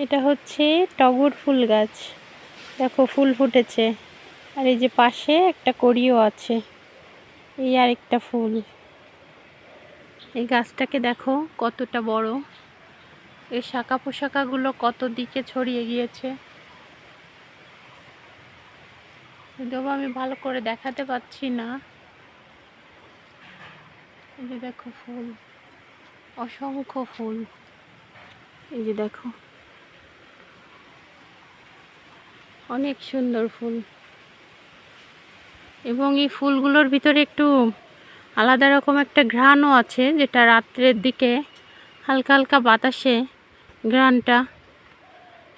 এটা হচ্ছে টগর ফুল গাছ। দেখো ফুল ফুটেছে, আর এই যে পাশে একটা কড়িও আছে, এই আরেকটা ফুল। এই গাছটাকে দেখো কতটা বড়, এই শাখা পোশাকাগুলো কত দিকে ছড়িয়ে গিয়েছে। যদিও আমি ভালো করে দেখাতে পাচ্ছি না। এই যে দেখো ফুল, অসংখ্য ফুল। এই যে দেখো অনেক সুন্দর ফুল, এবং এই ফুলগুলোর ভিতরে একটু আলাদা রকম একটা ঘ্রাণও আছে, যেটা রাত্রের দিকে হালকা হালকা বাতাসে ঘ্রাণটা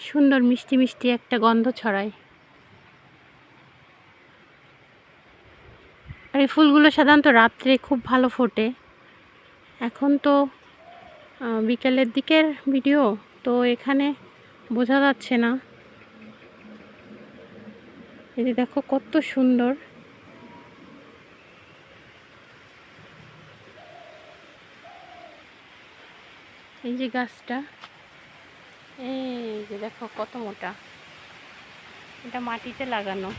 সুন্দর মিষ্টি মিষ্টি একটা গন্ধ ছড়ায়। আর এই ফুলগুলো সাধারণত রাত্রে খুব ভালো ফোটে। এখন তো বিকেলের দিকের ভিডিও, তো এখানে বোঝা যাচ্ছে না। এই যে দেখো কত সুন্দর। এই যে গাছটা, এই যে দেখো কত মোটা, এটা মাটিতে লাগানো।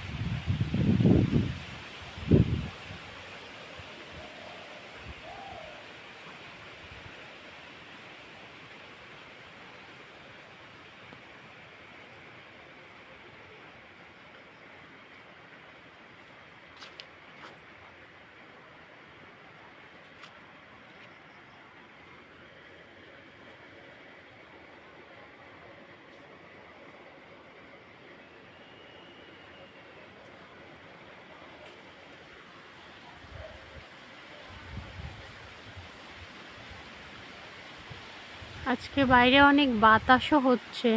আজকে বাইরে অনেক বাতাসও হচ্ছে,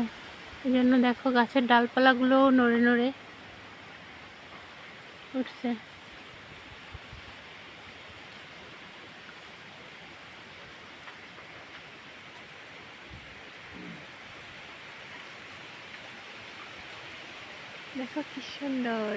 এই জন্য দেখো গাছের ডালপালাগুলোও নড়ে নড়ে উঠছে। দেখো কি সুন্দর।